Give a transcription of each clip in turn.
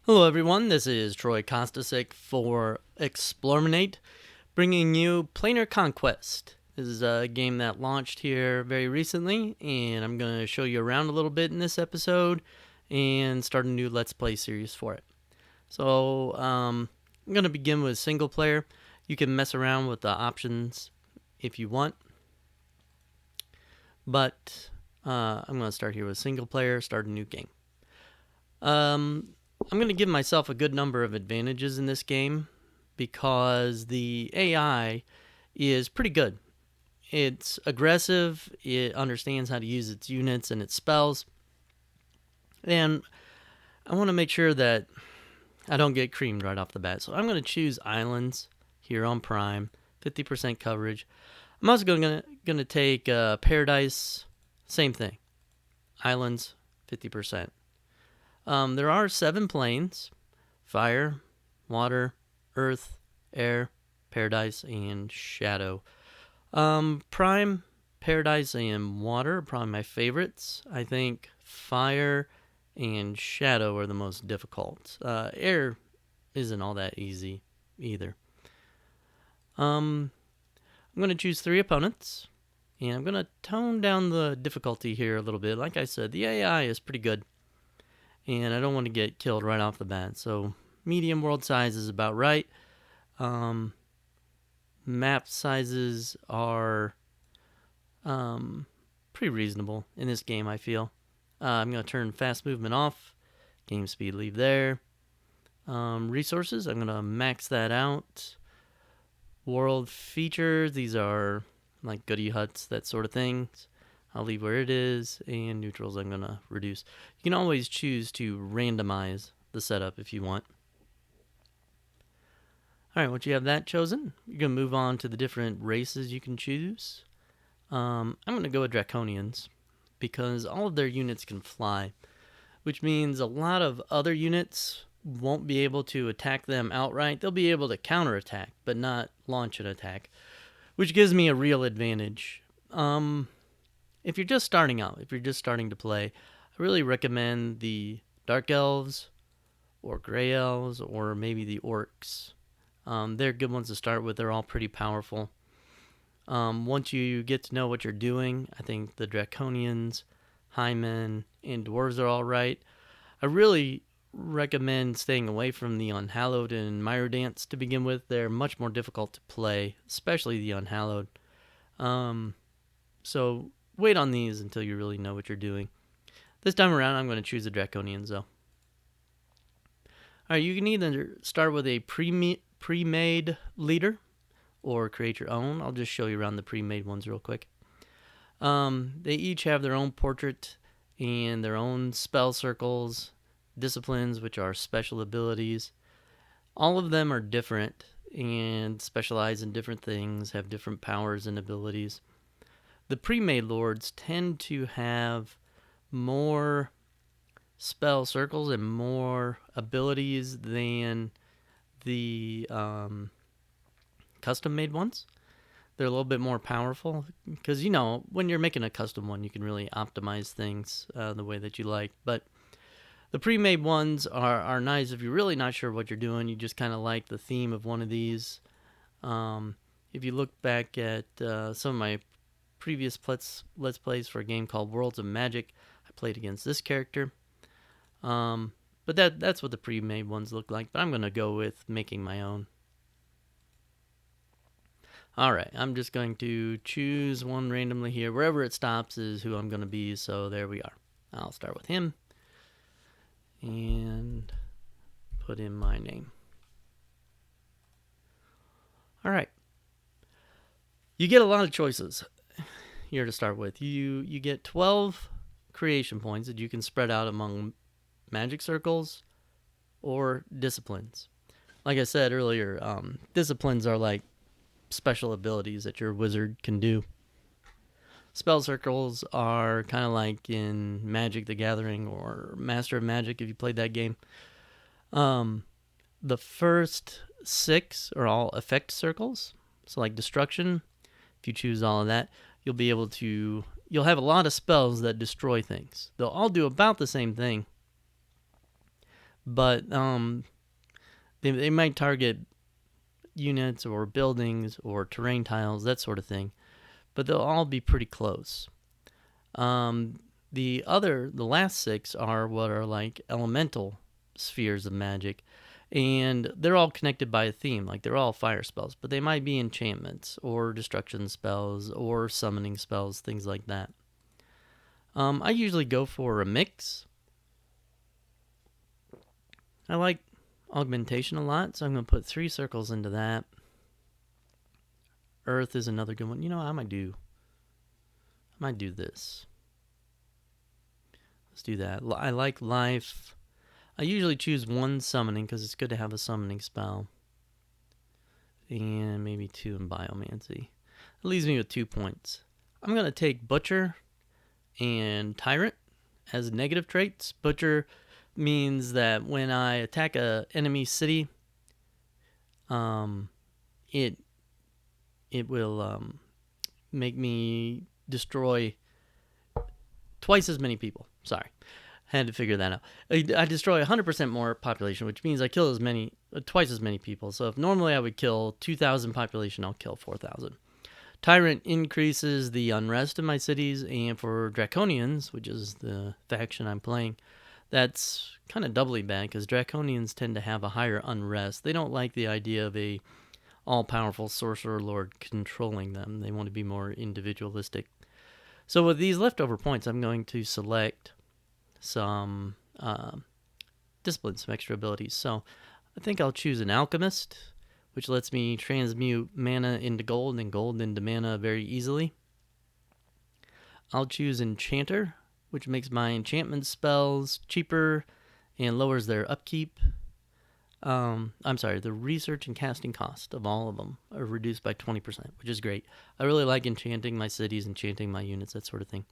Hello everyone, this is Troy Kostasik for Explorminate, bringing you Planar Conquest. This is a game that launched here very recently, and I'm going to show you around a little bit in this episode and start a new Let's Play series for it. So, I'm going to begin with single player. You can mess around with the options if you want, but I'm going to start here with single player, start a new game. I'm going to give myself a good number of advantages in this game because the AI is pretty good. It's aggressive, it understands how to use its units and its spells, and I want to make sure that I don't get creamed right off the bat. So I'm going to choose Islands here on Prime, 50% coverage. I'm also going to take Paradise, same thing, Islands, 50%. There are 7 planes: fire, water, earth, air, paradise, and shadow. Prime, paradise, and water are probably my favorites. I think fire and shadow are the most difficult. Air isn't all that easy either. I'm going to choose 3 opponents, and I'm going to tone down the difficulty here a little bit. Like I said, the AI is pretty good, and I don't want to get killed right off the bat. So medium world size is about right. Map sizes are pretty reasonable in this game, I feel. I'm going to turn fast movement off. Game speed, leave there. Resources, I'm going to max that out. World features, these are like goodie huts, that sort of things. I'll leave where it is, and neutrals I'm going to reduce. You can always choose to randomize the setup if you want. Alright, once you have that chosen, you're going to move on to the different races you can choose. I'm going to go with Draconians, because all of their units can fly, which means a lot of other units won't be able to attack them outright. They'll be able to counterattack, but not launch an attack, which gives me a real advantage. If you're just starting out, if you're just starting to play, I really recommend the Dark Elves or Grey Elves or maybe the Orcs. They're good ones to start with. They're all pretty powerful. Once you get to know what you're doing, I think the Draconians, Highmen, and Dwarves are all right. I really recommend staying away from the Unhallowed and Myrodance to begin with. They're much more difficult to play, especially the Unhallowed. So wait on these until you really know what you're doing. This time around, I'm going to choose the Draconians, though. Alright, you can either start with a pre-made leader or create your own. I'll just show you around the pre-made ones real quick. They each have their own portrait and their own spell circles, disciplines, which are special abilities. All of them are different and specialize in different things, have different powers and abilities. The pre-made lords tend to have more spell circles and more abilities than the custom-made ones. They're a little bit more powerful because, when you're making a custom one, you can really optimize things the way that you like. But the pre-made ones are nice if you're really not sure what you're doing. You just kind of like the theme of one of these. If you look back at some of my previous Let's Plays for a game called Worlds of Magic, I played against this character. But that's what the pre-made ones look like. But I'm going to go with making my own. Alright, I'm just going to choose one randomly here. Wherever it stops is who I'm going to be, so there we are. I'll start with him and put in my name. Alright. You get a lot of choices here to start with. You get 12 creation points that you can spread out among magic circles or disciplines. Like I said earlier, disciplines are like special abilities that your wizard can do. Spell circles are kind of like in Magic the Gathering or Master of Magic if you played that game. The first 6 are all effect circles. So like destruction, if you choose all of that, you'll have a lot of spells that destroy things. They'll all do about the same thing, but they might target units or buildings or terrain tiles, that sort of thing. But they'll all be pretty close. The last 6 are what are like elemental spheres of magic, and they're all connected by a theme. Like they're all fire spells, but they might be enchantments or destruction spells or summoning spells, things like that. I usually go for a mix. I like augmentation a lot, so I'm going to put 3 circles into that. Earth is another good one. You know, I might do this. Let's do that. I like life. I usually choose 1 summoning because it's good to have a summoning spell. And maybe 2 in biomancy. That leaves me with 2 points. I'm going to take Butcher and Tyrant as negative traits. Butcher means that when I attack a enemy city, it will make me destroy twice as many people. Sorry, had to figure that out. I destroy 100% more population, which means I kill twice as many people. So if normally I would kill 2,000 population, I'll kill 4,000. Tyrant increases the unrest in my cities, and for Draconians, which is the faction I'm playing, that's kind of doubly bad because Draconians tend to have a higher unrest. They don't like the idea of a all-powerful sorcerer lord controlling them. They want to be more individualistic. So with these leftover points, I'm going to select some discipline, some extra abilities. So I think I'll choose an alchemist, which lets me transmute mana into gold and gold into mana very easily. I'll choose enchanter, which makes my enchantment spells cheaper and lowers their upkeep. The research and casting cost of all of them are reduced by 20%, which is great. I really like enchanting my cities, enchanting my units, that sort of thing.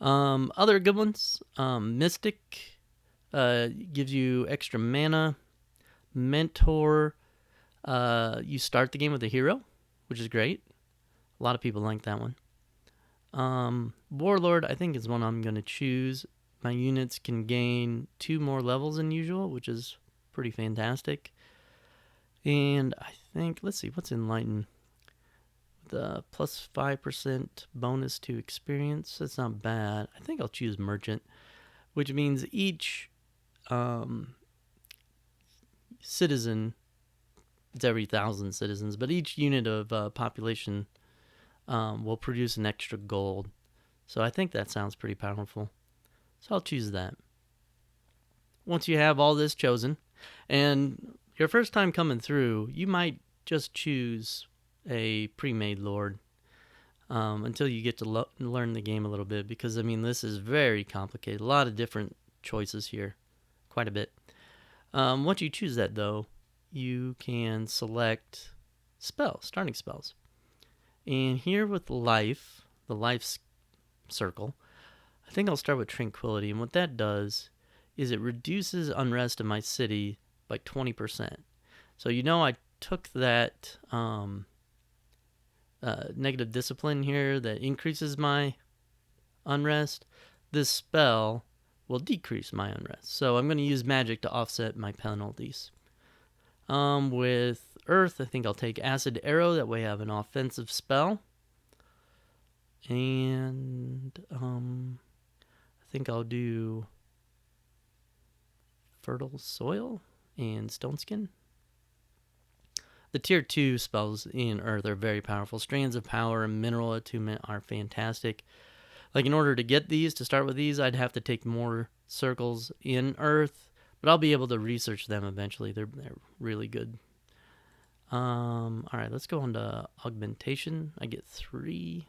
Other good ones, Mystic gives you extra mana. Mentor, you start the game with a hero, which is great. A lot of people like that one. Warlord, I think, is one I'm going to choose. My units can gain 2 more levels than usual, which is pretty fantastic. And I think, let's see, what's Enlighten? The plus 5% bonus to experience. That's not bad. I think I'll choose Merchant, which means each citizen, it's every 1,000 citizens, but each unit of population will produce an extra gold. So I think that sounds pretty powerful. So I'll choose that. Once you have all this chosen, and your first time coming through, you might just choose a pre-made lord until you get to learn the game a little bit, because, I mean, this is very complicated. A lot of different choices here. Quite a bit. Once you choose that, though, you can select spells, starting spells. And here with life, the life circle, I think I'll start with Tranquility. And what that does is it reduces unrest in my city by 20%. So I took that negative discipline here that increases my unrest. This spell will decrease my unrest. So I'm going to use magic to offset my penalties. With Earth, I think I'll take Acid Arrow. That way I have an offensive spell. And I think I'll do Fertile Soil and Stone Skin. The tier 2 spells in Earth are very powerful. Strands of Power and Mineral Attunement are fantastic. Like, in order to get these, to start with these, I'd have to take more circles in Earth, but I'll be able to research them eventually. They're really good. Alright, let's go on to Augmentation. I get 3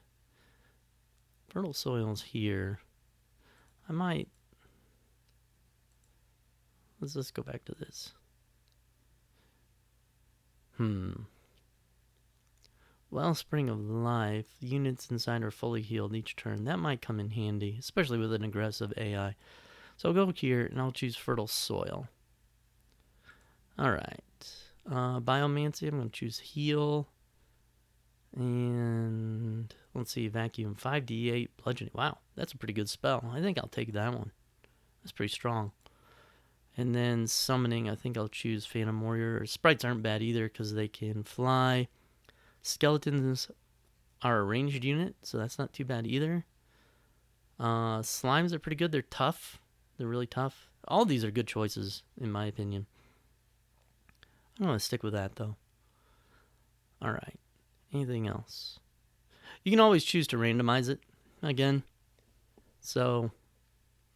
Fertile Soils here. Let's just go back to this. Wellspring of Life. Units inside are fully healed each turn. That might come in handy, especially with an aggressive AI. So I'll go here and I'll choose Fertile Soil. Alright. Biomancy, I'm going to choose Heal. And let's see, Vacuum. 5d8 Bludgeoning. Wow, that's a pretty good spell. I think I'll take that one. That's pretty strong. And then summoning, I think I'll choose Phantom Warrior. Sprites aren't bad either because they can fly. Skeletons are a ranged unit, so that's not too bad either. Slimes are pretty good. They're tough. They're really tough. All these are good choices, in my opinion. I'm going to stick with that, though. All right. Anything else? You can always choose to randomize it again. So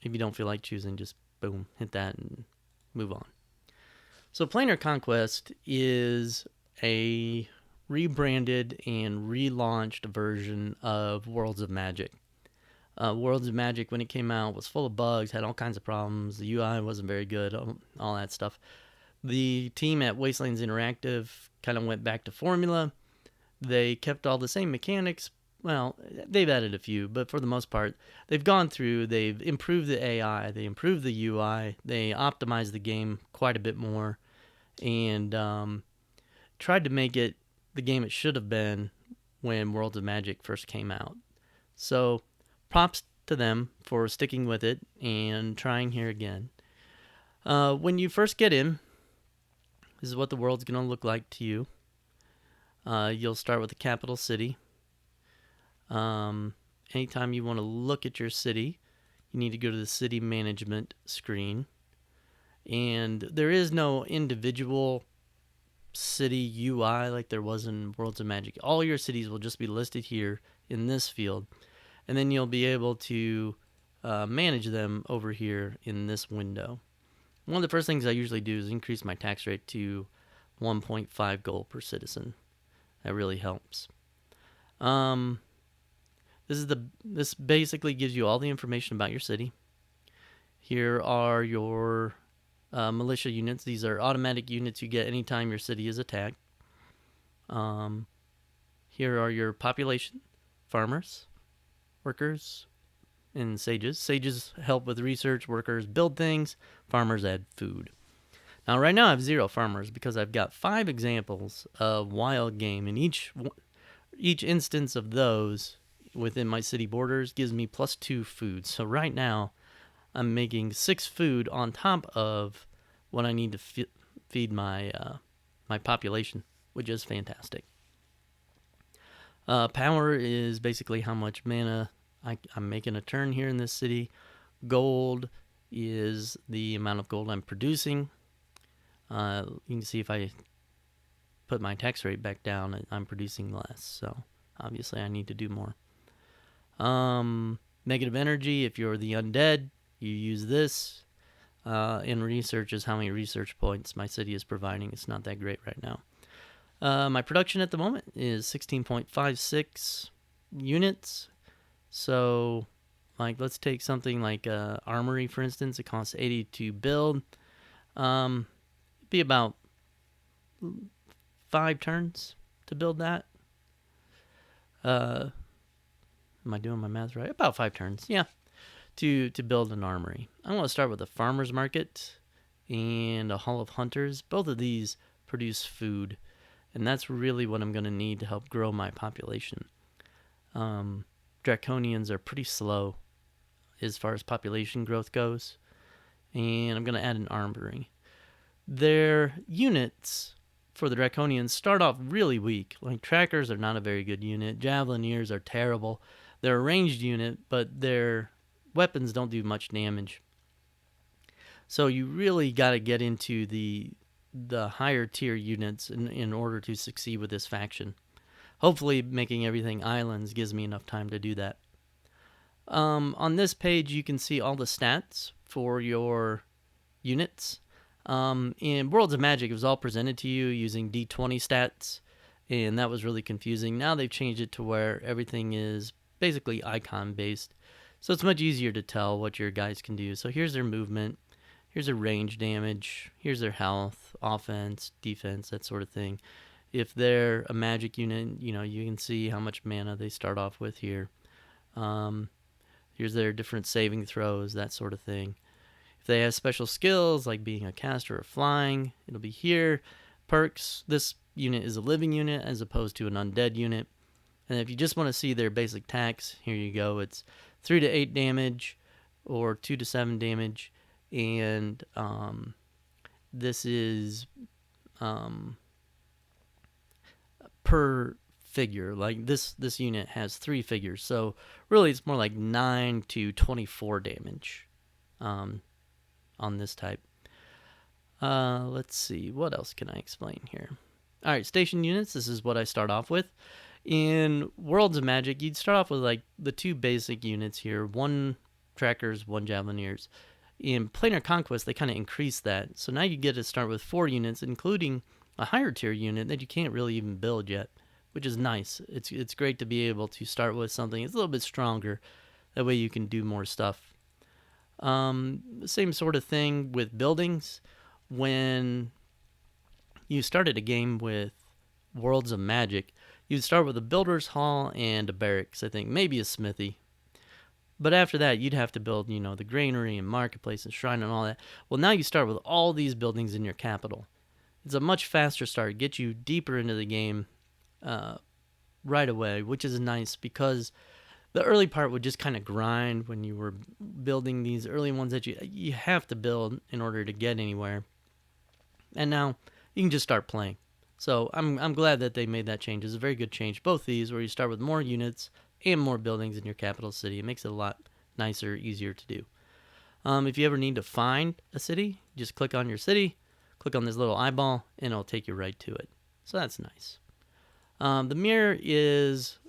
if you don't feel like choosing, just boom, hit that and move on. So Planar Conquest is a rebranded and relaunched version of Worlds of Magic. Worlds of Magic, when it came out, was full of bugs, had all kinds of problems. The UI wasn't very good, all that stuff. The team at Wastelands Interactive kind of went back to formula. They kept all the same mechanics. Well, they've added a few, but for the most part, they've gone through, they've improved the AI, they improved the UI, they optimized the game quite a bit more, and tried to make it the game it should have been when Worlds of Magic first came out. So props to them for sticking with it and trying here again. When you first get in, this is what the world's going to look like to you. You'll start with the capital city. Anytime you want to look at your city, you need to go to the city management screen. And there is no individual city UI like there was in Worlds of Magic. All your cities will just be listed here in this field. And then you'll be able to manage them over here in this window. One of the first things I usually do is increase my tax rate to 1.5 gold per citizen. That really helps. This basically gives you all the information about your city. Here are your militia units. These are automatic units you get anytime your city is attacked. Here are your population, farmers, workers, and sages. Sages help with research, workers build things, farmers add food. Now right now I have 0 farmers because I've got 5 examples of wild game, and each instance of those within my city borders gives me +2 food. So right now I'm making 6 food on top of what I need to feed my my population, which is fantastic. Power is basically how much mana I'm making a turn here in this city. Gold is the amount of gold I'm producing. You can see if I put my tax rate back down, I'm producing less. So obviously I need to do more. Negative energy, if you're the undead, you use this. And research is how many research points my city is providing. It's not that great right now. My production at the moment is 16.56 units. So, like, let's take something like Armory, for instance. It costs 80 to build. It'd be about 5 turns to build that. Am I doing my math right? About 5 turns, yeah, to build an armory. I want to start with a farmer's market and a hall of hunters. Both of these produce food, and that's really what I'm going to need to help grow my population. Draconians are pretty slow as far as population growth goes, and I'm going to add an armory. Their units for the Draconians start off really weak. Like, trackers are not a very good unit. Javelineers are terrible. They're a ranged unit, but their weapons don't do much damage. So you really got to get into the higher tier units in order to succeed with this faction. Hopefully making everything islands gives me enough time to do that. On this page you can see all the stats for your units. In Worlds of Magic, it was all presented to you using D20 stats, and that was really confusing. Now they've changed it to where everything is basically icon based, so it's much easier to tell what your guys can do. So here's their movement, here's their range damage, here's their health, offense, defense, that sort of thing. If they're a magic unit, you can see how much mana they start off with here. Here's their different saving throws, that sort of thing. If they have special skills like being a caster or flying, it'll be here. Perks, this unit is a living unit as opposed to an undead unit. And if you just want to see their basic attacks, here you go. It's 3 to 8 damage or 2 to 7 damage. and this is per figure. Like this unit has 3 figures, so really it's more like 9 to 24 damage on this type. Let's see, what else can I explain here? All right, station units, this is what I start off with. In Worlds of Magic, you'd start off with like the 2 basic units here, 1 trackers, 1 javelineers. In Planar Conquest, they kind of increase that, so now you get to start with 4 units, including a higher tier unit that you can't really even build yet, which is nice. It's great to be able to start with something that's a little bit stronger. That way you can do more stuff. The same sort of thing with buildings. When you started a game with Worlds of Magic, you'd start with a builder's hall and a barracks, I think, maybe a smithy. But after that, you'd have to build, the granary and marketplace and shrine and all that. Well, now you start with all these buildings in your capital. It's a much faster start, get you deeper into the game right away, which is nice because the early part would just kind of grind when you were building these early ones that you have to build in order to get anywhere. And now you can just start playing. So I'm glad that they made that change. It's a very good change. Both these, where you start with more units and more buildings in your capital city, it makes it a lot nicer, easier to do. If you ever need to find a city, just click on your city, click on this little eyeball, and it'll take you right to it. So that's nice. The mirror is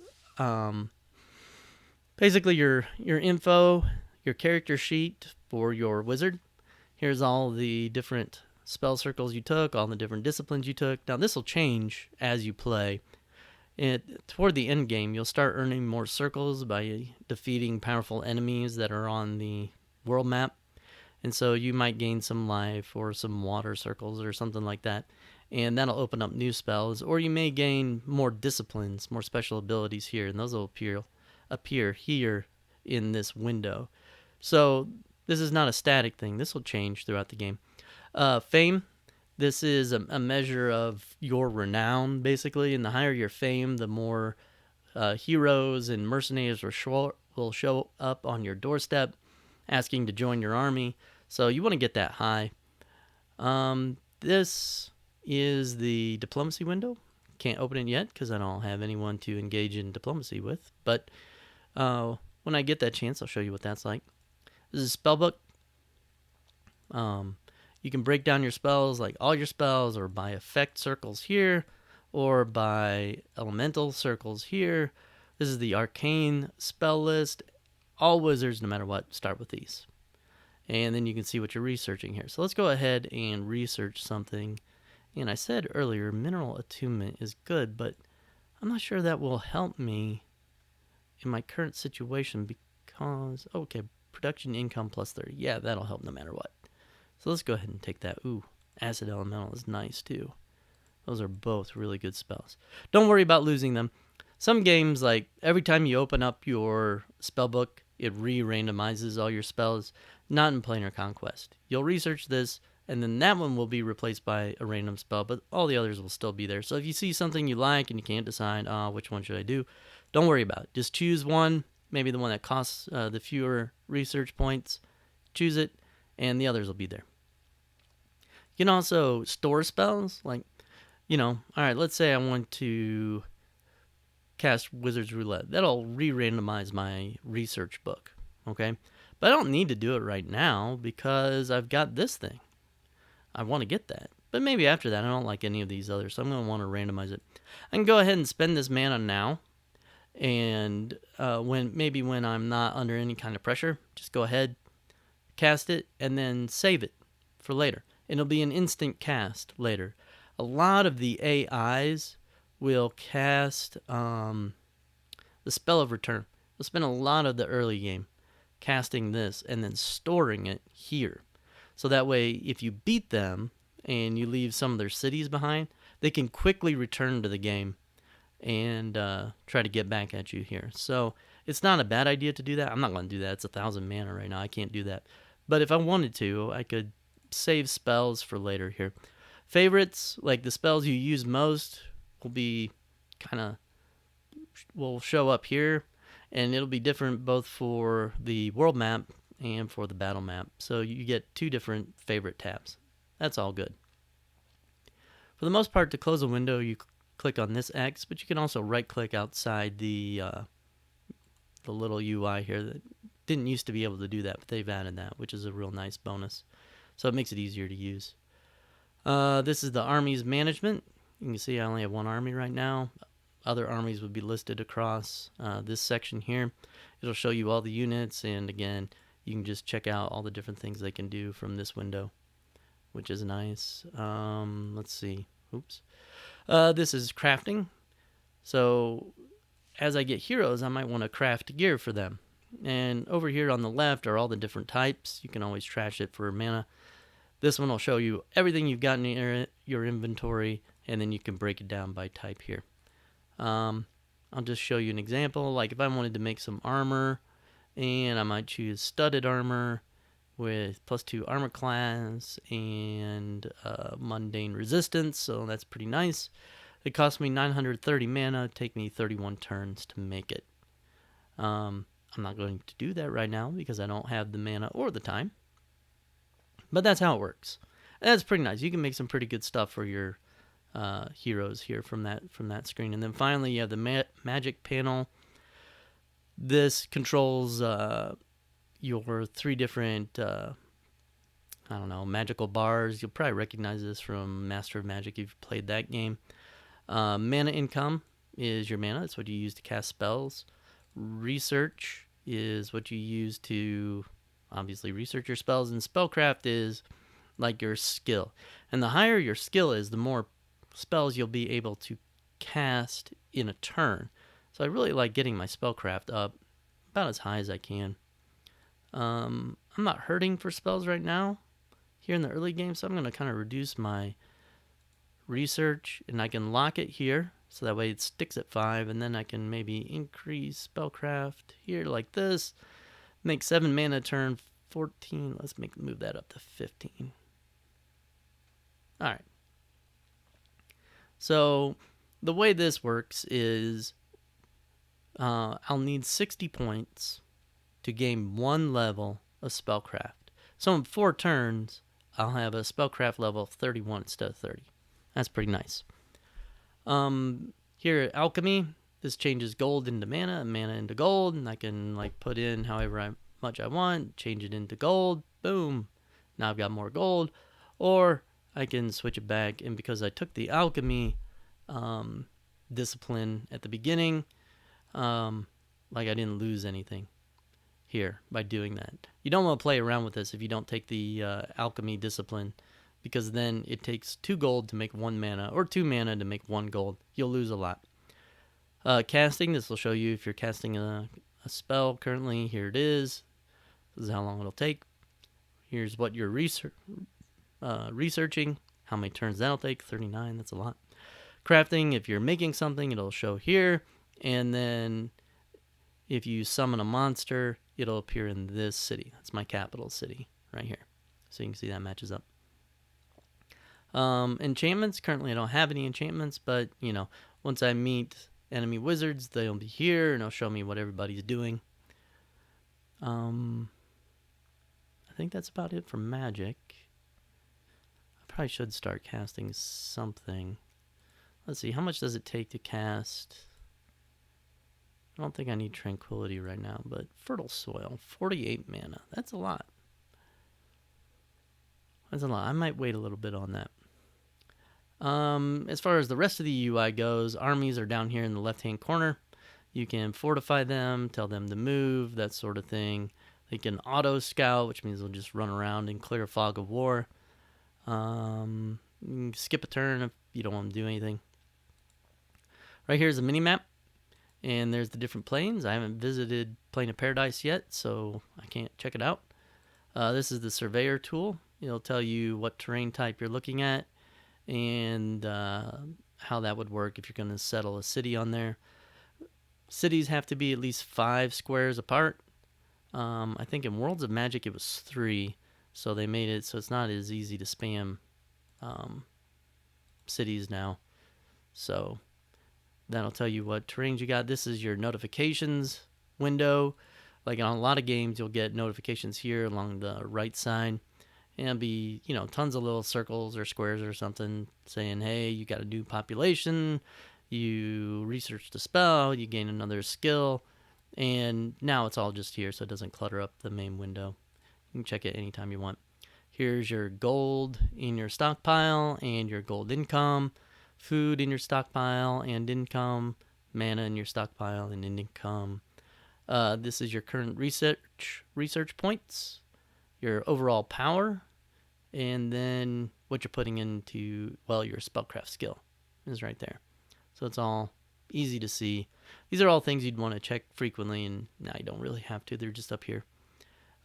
basically your info, your character sheet for your wizard. Here's all the different spell circles you took, all the different disciplines you took. Now this will change as you play. Toward the end game, you'll start earning more circles by defeating powerful enemies that are on the world map. And so you might gain some life or some water circles or something like that. And that'll open up new spells. Or you may gain more disciplines, more special abilities here. And those will appear here in this window. So this is not a static thing. This will change throughout the game. Fame. This is a measure of your renown, basically. And the higher your fame, the more heroes and mercenaries will show up on your doorstep asking to join your army. So you want to get that high. This is the diplomacy window. Can't open it yet because I don't have anyone to engage in diplomacy with. But when I get that chance, I'll show you what that's like. This is a spellbook. You can break down your spells, like all your spells, or by effect circles here, or by elemental circles here. This is the arcane spell list. All wizards, no matter what, start with these. And then you can see what you're researching here. So let's go ahead and research something. And I said earlier, mineral attunement is good, but I'm not sure that will help me in my current situation because, okay, production income plus 30. Yeah, that'll help no matter what. So let's go ahead and take that. Ooh, acid elemental is nice too. Those are both really good spells. Don't worry about losing them. Some games, like every time you open up your spellbook, it re-randomizes all your spells. Not in Planar Conquest. You'll research this, and then that one will be replaced by a random spell, but all the others will still be there. So if you see something you like and you can't decide, which one should I do, don't worry about it. Just choose one, maybe the one that costs the fewer research points. Choose it, and the others will be there. You can also store spells, like, all right, let's say I want to cast Wizard's Roulette. That'll re-randomize my research book, okay? But I don't need to do it right now because I've got this thing. I want to get that. But maybe after that, I don't like any of these others, so I'm going to want to randomize it. I can go ahead and spend this mana now, and when I'm not under any kind of pressure, just go ahead, cast it, and then save it for later. It'll be an instant cast later. A lot of the AIs will cast the Spell of Return. They'll spend a lot of the early game casting this and then storing it here. So that way, if you beat them and you leave some of their cities behind, they can quickly return to the game and try to get back at you here. So it's not a bad idea to do that. I'm not going to do that. It's 1,000 mana right now. I can't do that. But if I wanted to, I could save spells for later here. Favorites, like the spells you use most, will show up here, and it'll be different both for the world map and for the battle map. So you get 2 different favorite tabs. That's all good. For the most part, to close a window, you click on this X, but you can also right-click outside the little UI here. That didn't used to be able to do that, but they've added that, which is a real nice bonus. So it makes it easier to use. This is the armies management. You can see I only have 1 army right now. Other armies would be listed across this section here. It'll show you all the units, and again, you can just check out all the different things they can do from this window, which is nice. Let's see. Oops. This is crafting. So as I get heroes, I might want to craft gear for them. And over here on the left are all the different types. You can always trash it for mana. This one will show you everything you've got in your inventory, and then you can break it down by type here. I'll just show you an example. Like if I wanted to make some armor, and I might choose studded armor with +2 armor class and mundane resistance, so that's pretty nice. It cost me 930 mana, take me 31 turns to make it. I'm not going to do that right now because I don't have the mana or the time. But that's how it works. And that's pretty nice. You can make some pretty good stuff for your heroes here from that screen. And then finally, you have the magic panel. This controls your 3 different, magical bars. You'll probably recognize this from Master of Magic if you've played that game. Mana income is your mana. That's what you use to cast spells. Research is what you use to obviously research your spells, and spellcraft is like your skill. And the higher your skill is, the more spells you'll be able to cast in a turn. So I really like getting my spellcraft up about as high as I can. I'm not hurting for spells right now here in the early game, so I'm going to kind of reduce my research, and I can lock it here so that way it sticks at 5, and then I can maybe increase spellcraft here like this. Make 7 mana turn 14. Let's move that up to 15. All right. So the way this works is I'll need 60 points to gain 1 level of spellcraft. So in 4 turns, I'll have a spellcraft level of 31 instead of 30. That's pretty nice. Here at alchemy, this changes gold into mana and mana into gold, and I can like put in however much I want, change it into gold, boom. Now I've got more gold. Or I can switch it back, and because I took the alchemy discipline at the beginning, like I didn't lose anything here by doing that. You don't want to play around with this if you don't take the alchemy discipline, because then it takes 2 gold to make 1 mana, or 2 mana to make 1 gold. You'll lose a lot. Casting, this will show you if you're casting a spell currently. Here it is. This is how long it'll take. Here's what you're researching, how many turns that'll take, 39, that's a lot. Crafting, if you're making something, it'll show here. And then if you summon a monster, it'll appear in this city. That's my capital city right here. So you can see that matches up. Enchantments, currently I don't have any enchantments, but once I meet enemy wizards, they'll be here and it'll show me what everybody's doing. I think that's about it for magic. I probably should start casting something. Let's see, how much does it take to cast? I don't think I need tranquility right now, but fertile soil, 48 mana. That's a lot. That's a lot. I might wait a little bit on that. As far as the rest of the UI goes, armies are down here in the left-hand corner. You can fortify them, tell them to move, that sort of thing. They can auto-scout, which means they'll just run around and clear a fog of war. Skip a turn if you don't want to do anything. Right here's a mini-map, and there's the different planes. I haven't visited Plane of Paradise yet, so I can't check it out. This is the Surveyor tool. It'll tell you what terrain type you're looking at, and how that would work if you're going to settle a city on there. Cities have to be at least 5 squares apart. I think in Worlds of Magic it was 3, so they made it so it's not as easy to spam cities now. So that'll tell you what terrains you got. This is your notifications window. like on a lot of games, you'll get notifications here along the right side. And it'll be, tons of little circles or squares or something saying, hey, you got a new population, you researched a spell, you gain another skill, and now it's all just here so it doesn't clutter up the main window. You can check it anytime you want. Here's your gold in your stockpile and your gold income, food in your stockpile and income, mana in your stockpile and income. This is your current research points, your overall power, and then what you're putting into, your spellcraft skill is right there. So it's all easy to see. These are all things you'd want to check frequently, and now you don't really have to. They're just up here.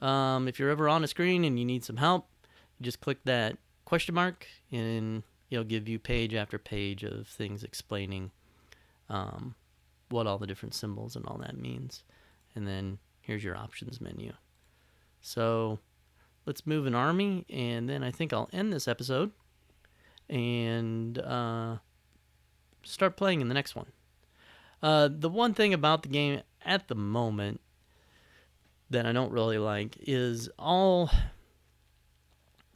If you're ever on a screen and you need some help, you just click that question mark, and it'll give you page after page of things explaining what all the different symbols and all that means. And then here's your options menu. So let's move an army, and then I think I'll end this episode and start playing in the next one. The one thing about the game at the moment that I don't really like is all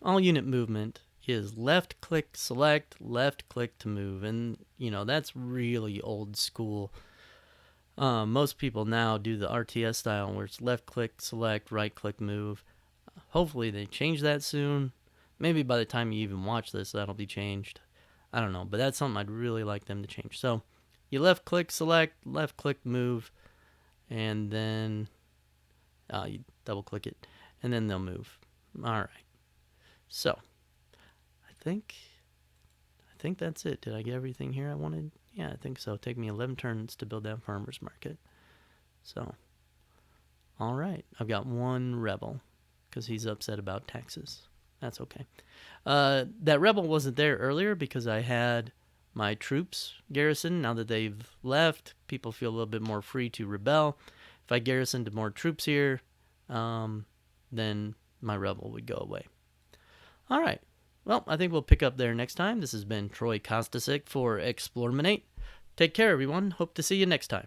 unit movement is left click select, left click to move, and that's really old school. Most people now do the RTS style where it's left click select, right click move. Hopefully they change that soon. Maybe by the time you even watch this, that'll be changed. I don't know, but that's something I'd really like them to change. So you left click select, left click move, and then you double click it, and then they'll move. All right. So I think that's it. Did I get everything here I wanted? Yeah, I think so. Take me 11 turns to build that farmer's market. So, all right. I've got one rebel because he's upset about taxes. That's okay. That rebel wasn't there earlier because I had my troops garrison. Now that they've left, people feel a little bit more free to rebel. If I garrisoned more troops here, then my rebel would go away. All right. Well, I think we'll pick up there next time. This has been Troy Kostasik for Explorminate. Take care, everyone. Hope to see you next time.